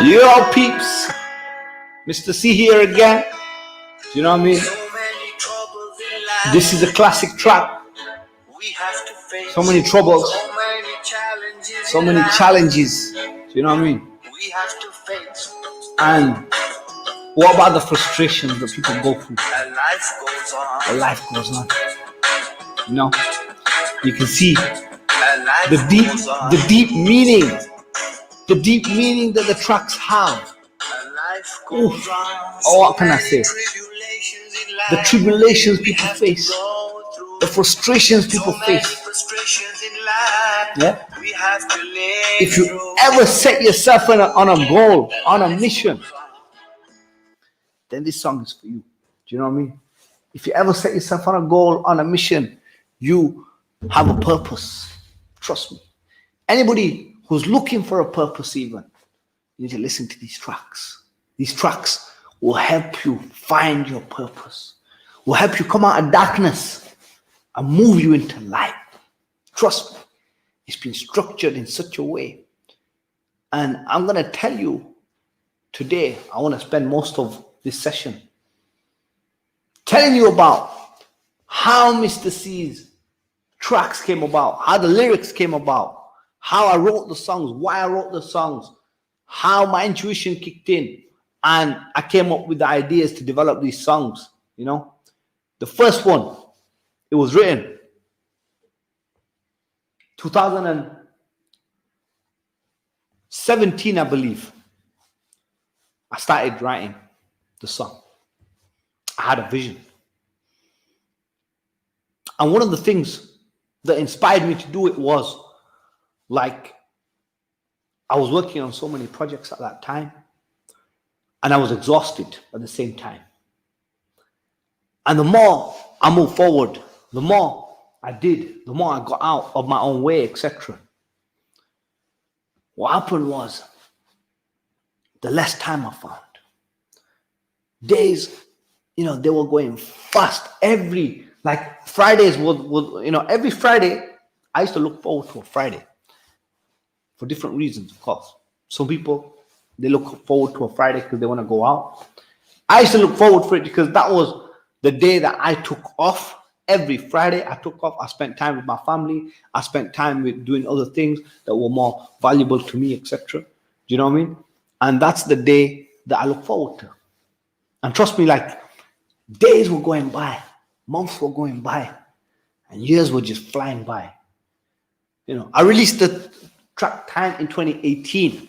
Yo, peeps, Mr. C here again. Do you know what I mean? This is a classic track. So many troubles, so many challenges. Do you know what I mean? And what about the frustrations that people go through? Life goes on. You know, you can see the deep meaning that the tracks have. Oof. Oh, what can I say? The tribulations people face, the frustrations people face. Yeah. If you ever set yourself on a goal, on a mission, then this song is for you. Do you know what I mean? If you ever set yourself on a goal, on a mission, you have a purpose. Trust me. Anybody who's looking for a purpose, even, you need to listen to these tracks. These tracks will help you find your purpose, will help you come out of darkness and move you into light. Trust me, it's been structured in such a way. And I'm going to tell you today, I want to spend most of this session telling you about how Mr. C's tracks came about, how the lyrics came about, how I wrote the songs, why I wrote the songs, how my intuition kicked in, and I came up with the ideas to develop these songs. You know, the first one, it was written 2017, I believe. I started writing the song. I had a vision. And one of the things that inspired me to do it was, like, I was working on so many projects at that time, and I was exhausted at the same time. And the more I moved forward, the more I did, the more I got out of my own way, etc. What happened was, the less time I found. Days, you know, they were going fast. Like Fridays would, you know, every Friday, I used to look forward to a Friday for different reasons, of course. Some people, they look forward to a Friday because they want to go out. I used to look forward for it because that was the day that I took off. Every Friday I took off. I spent time with my family. I spent time with doing other things that were more valuable to me, etc. Do you know what I mean? And that's the day that I look forward to. And trust me, like, days were going by, months were going by, and years were just flying by. You know, I released the track Time in 2018.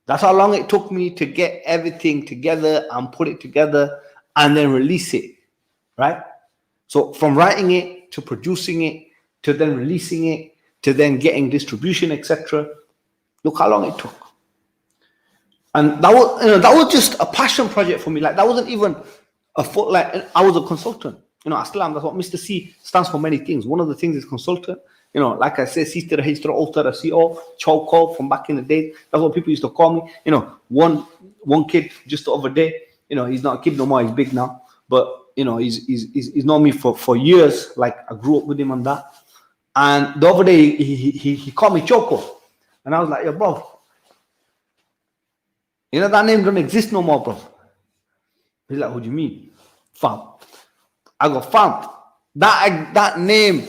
That's how long it took me to get everything together and put it together and then release it, right? So from writing it to producing it to then releasing it to then getting distribution, etc. Look how long it took. And that was, you know, that was just a passion project for me. Like, that wasn't even like, I was a consultant. You know, I still am. That's what Mr. C stands for, many things. One of the things is consultant. You know, like I said, Sister History Alter CEO, Choco from back in the day. That's what people used to call me. You know, one kid just the other day. You know, he's not a kid no more. He's big now. But, you know, he's known me for years. Like, I grew up with him on that. And the other day, he called me Choco. And I was like, yo, bro, you know, that name don't exist no more, bro. He's like, what do you mean? Fam. I go, fam. That name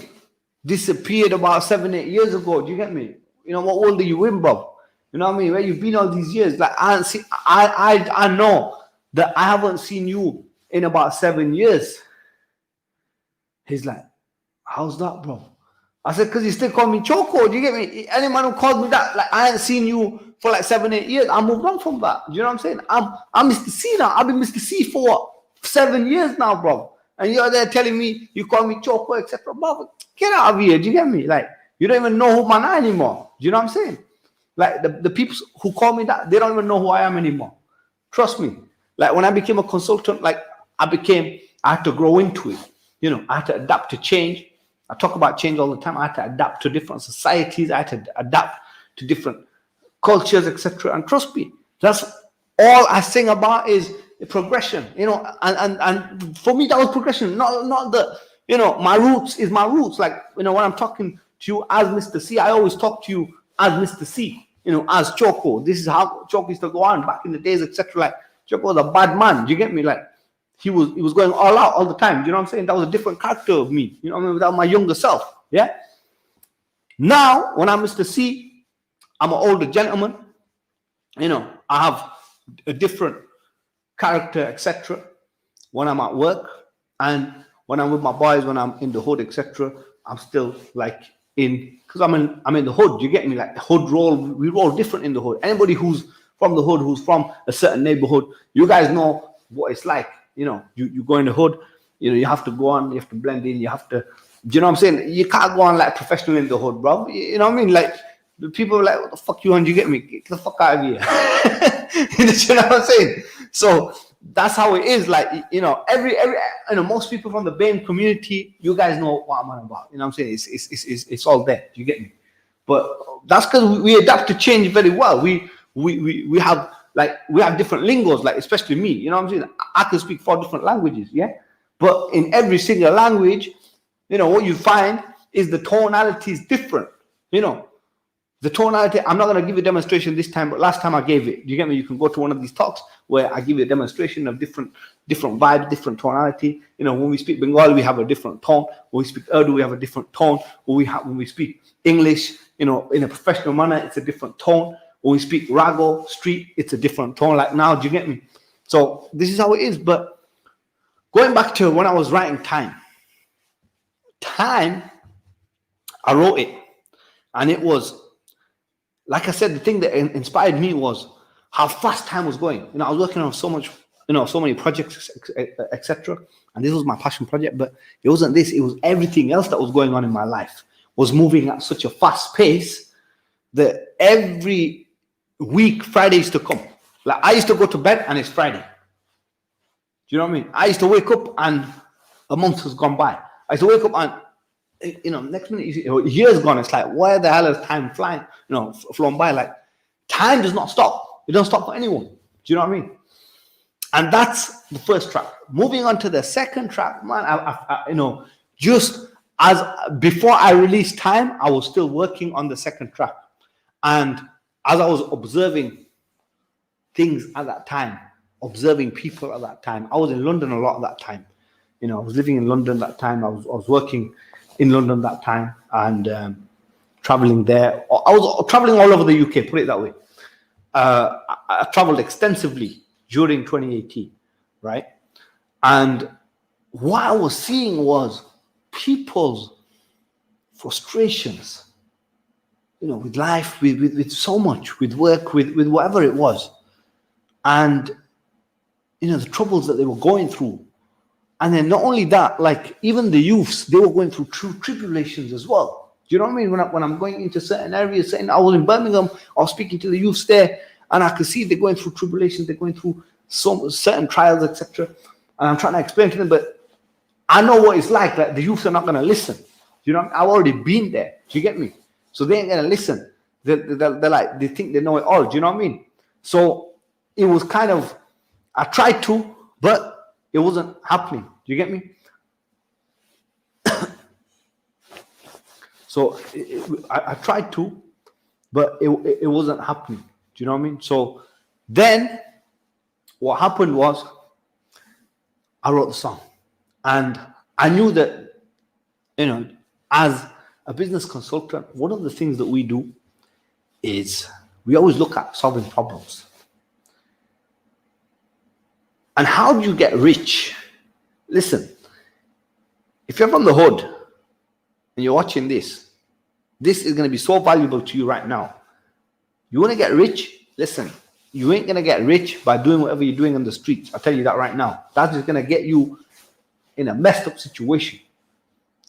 disappeared about 7-8 years ago. Do you get me? You know, what old are you in, bro? You know what I mean? Where you've been all these years. Like, I know that I haven't seen you in about 7 years. He's like, how's that, bro? I said, because you still call me Choco. Do you get me? Any man who calls me that, like, I ain't seen you for like 7-8 years. I moved on from that. Do you know what I'm saying? I'm Mr. C now. I've been Mr. C for what? 7 years now, bro. And you're there telling me you call me Choco, etc. Bro, get out of here. Do you get me? Like, you don't even know who man I am anymore. Do you know what I'm saying? Like, the people who call me that, they don't even know who I am anymore. Trust me. Like, when I became a consultant, like, I had to grow into it. You know, I had to adapt to change. I talk about change all the time. I had to adapt to different societies. I had to adapt to different cultures, etc. And trust me, that's all I sing about is progression. You know, and for me that was progression. Not the, you know, my roots is my roots. Like, you know, when I'm talking to you as Mr. C, I always talk to you as Mr. C. as Choco. This is how Choco used to go on back in the days, etc. Like Choco was a bad man. Do you get me? Like he was going all out all the time. You know what I'm saying? That was a different character of me. You know what I mean? Without my younger self. Yeah. Now, when I'm Mr. C, I'm an older gentleman. I have a different character, etc. when I'm at work, and when I'm with my boys, when I'm in the hood, etc. I'm still like because I'm in the hood. You get me? Like the hood roll, we roll different in the hood. Anybody who's from the hood, who's from a certain neighborhood, you guys know what it's like. You go in the hood. You have to go on. You have to blend in. You have to. Do you know what I'm saying? You can't go on like professional in the hood, bro. You know what I mean? Like the people are like, what the fuck you on? Do you get me? Get the fuck out of here. You know what I'm saying? So that's how it is. Like, every most people from the BAME community, you guys know what I'm on about. You know what I'm saying? It's all there. Do you get me? But that's because we adapt to change very well. We have different lingos, like especially me. You know what I'm saying? I can speak 4 different languages, yeah. But in every single language, what you find is the tonality is different. The tonality, I'm not going to give you a demonstration this time, but last time I gave it. Do you get me? You can go to one of these talks where I give you a demonstration of different vibes, different tonality. When we speak Bengali, we have a different tone. When we speak Urdu, we have a different tone. When we speak English, in a professional manner, it's a different tone. When we speak Rago, street, it's a different tone. Like now, do you get me? So this is how it is. But going back to when I was writing Time, I wrote it, and it was, like I said, the thing that inspired me was how fast time was going. I was working on so many projects, etc. And this was my passion project, but it wasn't this. It was everything else that was going on in my life was moving at such a fast pace that every week Friday used to come. Like I used to go to bed and it's Friday. Do you know what I mean? I used to wake up and a month has gone by. I used to wake up and next minute, years gone. It's like, where the hell is time flying? Flown by. Like, time does not stop. It doesn't stop for anyone. Do you know what I mean? And that's the first track. Moving on to the second track, man. Just as before I released Time, I was still working on the second track, and as I was observing things at that time, observing people at that time, I was in London a lot at that time. I was living in London that time. I was working in London that time and traveling there. I was traveling all over the UK, put it that way. I traveled extensively during 2018, right? And what I was seeing was people's frustrations, with life, with so much, with work, with whatever it was. And, the troubles that they were going through. And then not only that, like even the youths, they were going through true tribulations as well. Do you know what I mean? When I'm going into certain areas, I was in Birmingham, I was speaking to the youths there, and I could see they're going through tribulations, they're going through some certain trials, etc. And I'm trying to explain to them, but I know what it's like. Like the youths are not going to listen. I've already been there. Do you get me? So they ain't going to listen. They're like, they think they know it all. Do you know what I mean? So it was kind of, I tried to, but it wasn't happening. Do you get me? So I tried to, but it wasn't happening. Do you know what I mean? So then what happened was I wrote the song, and I knew that, as a business consultant, one of the things that we do is we always look at solving problems. And how do you get rich? Listen, if you're from the hood and you're watching this is going to be so valuable to you right now. You want to get rich? Listen, you ain't going to get rich by doing whatever you're doing on the streets. I'll tell you that right now. That is going to get you in a messed up situation.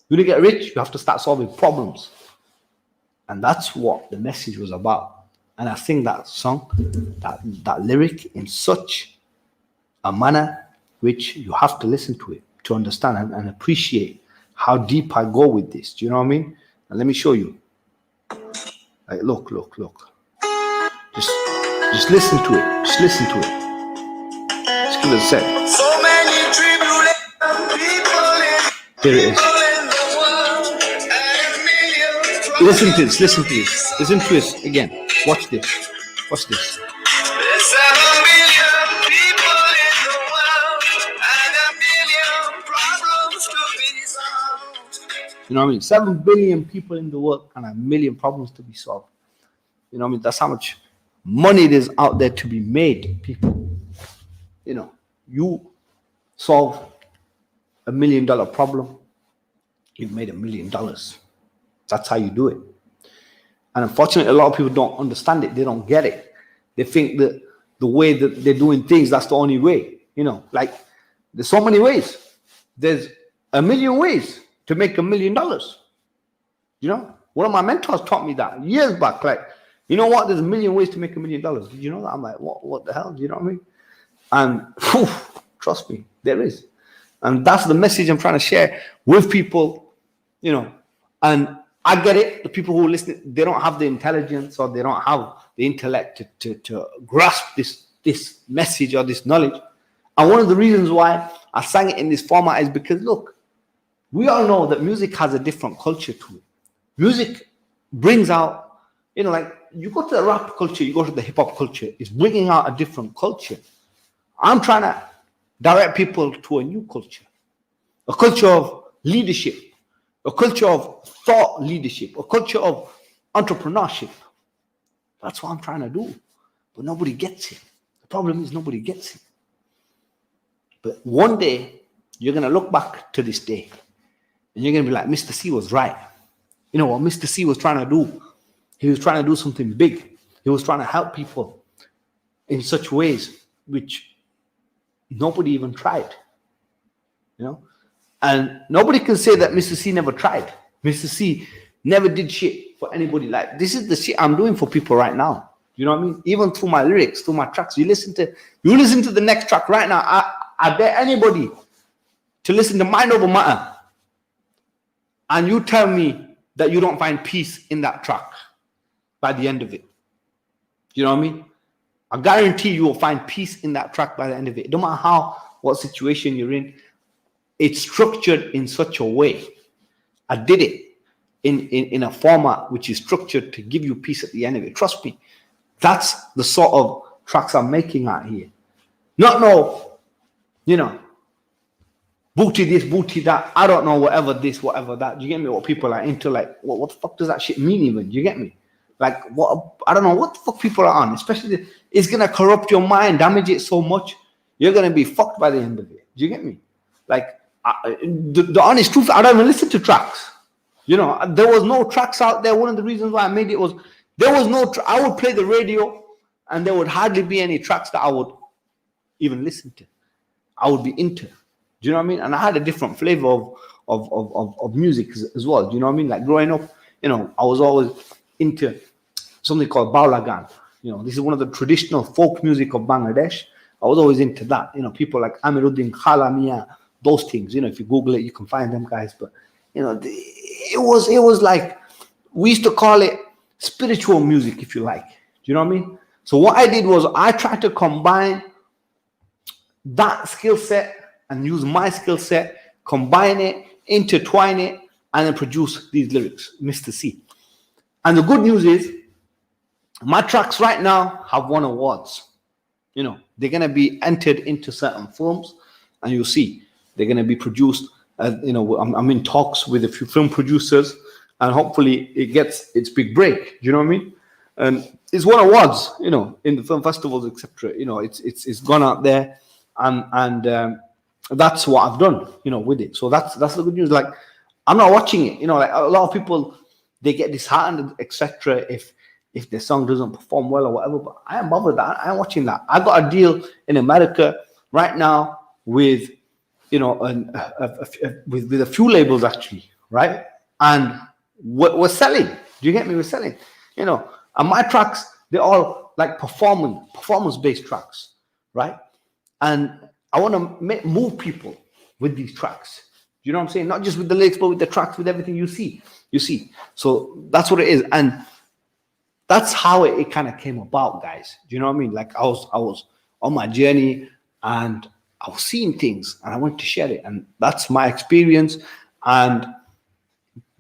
You want to get rich? You have to start solving problems. And that's what the message was about. And I sing that song, that lyric in such a manner which you have to listen to it to understand and appreciate how deep I go with this. Do you know what I mean? And let me show you. Like, look. Just listen to it. Just listen to it. Just give it a sec. So many here it is. Listen to this. Listen to this again. Watch this. Watch this. There's 7 billion people in the world and a billion problems to be solved. You know what I mean? 7 billion people in the world and a million problems to be solved. You know what I mean? That's how much money there's out there to be made, people. You know, you solve $1 million problem, you've made $1 million. That's how you do it. And unfortunately, a lot of people don't understand it. They don't get it. They think that the way that they're doing things, that's the only way. You know, like there's so many ways. There's 1 million ways to make $1 million. You know, one of my mentors taught me that years back. Like, you know what? There's 1 million ways to make $1 million. Did you know that? I'm like, what the hell? Do you know what I mean? And whew, trust me, there is. And that's the message I'm trying to share with people, you know. And I get it. The people who listen, they don't have the intelligence or they don't have the intellect to grasp this message or this knowledge. And one of the reasons why I sang it in this format is because, look, we all know that music has a different culture to it. Music brings out, you know, like you go to the rap culture, you go to the hip hop culture, it's bringing out a different culture. I'm trying to direct people to a new culture, a culture of leadership, a culture of thought leadership, a culture of entrepreneurship. That's what I'm trying to do. But nobody gets it. The problem is nobody gets it. But one day, you're going to look back to this day and you're going to be like, Mr. C was right. You know what Mr. C was trying to do? He was trying to do something big. He was trying to help people in such ways which nobody even tried. You know? And nobody can say that Mr. C never tried. Mr. C never did shit for anybody. Like, this is the shit I'm doing for people right now. You know what I mean? Even through my lyrics, through my tracks. You listen to the next track right now. I dare anybody to listen to Mind Over Matter. And you tell me that you don't find peace in that track by the end of it. You know what I mean? I guarantee you will find peace in that track by the end of it. No matter what situation you're in, it's structured in such a way. I did it in a format which is structured to give you peace at the end of it. Trust me, that's the sort of tracks I'm making out here. Not no, you know, booty this, booty that. I don't know, whatever this, whatever that. Do you get me? What people are into, like, what the fuck does that shit mean even? Do you get me? Like, what? I don't know what the fuck people are on. Especially, it's gonna corrupt your mind, damage it so much, you're gonna be fucked by the end of it. Do you get me? Like, the honest truth, I don't even listen to tracks. You know, there was no tracks out there. One of the reasons why I made it was there was no. I would play the radio, and there would hardly be any tracks that I would even listen to. I would be into. Do you know what I mean? And I had a different flavor of music as well. Do you know what I mean? Like growing up, you know, I was always into something called Baulagan. You know, this is one of the traditional folk music of Bangladesh. I was always into that. You know, people like Amiruddin Khala Mia, those things. You know, if you Google it, you can find them guys. But you know, it was like, we used to call it spiritual music, if you like. Do you know what I mean? So what I did was I tried to combine that skill set and use my skill set, combine it, intertwine it, and then produce these lyrics, Mr. C. And the good news is, my tracks right now have won awards. You know, they're going to be entered into certain films, and you'll see they're going to be produced. You know, I'm in talks with a few film producers, and hopefully it gets its big break. Do you know what I mean? And it's won awards, you know, in the film festivals, etc. You know, it's gone out there, and that's what I've done, you know, with it. So that's the good news. Like, I'm not watching it. You know, like a lot of people, they get disheartened, etc. If their song doesn't perform well or whatever. But I am bothered. I am watching that. I got a deal in America right now with, you know, with a few labels actually, right? And we're selling. Do you get me? We're selling. You know, and my tracks, they're all like performance-based tracks, right? And I want to move people with these tracks. You know what I'm saying? Not just with the lyrics, but with the tracks, with everything you see. You see. So that's what it is. And that's how it kind of came about, guys. Do you know what I mean? Like, I was on my journey, and I was seeing things, and I wanted to share it. And that's my experience, and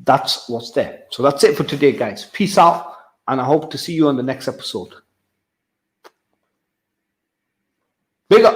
that's what's there. So that's it for today, guys. Peace out. And I hope to see you on the next episode. Big up.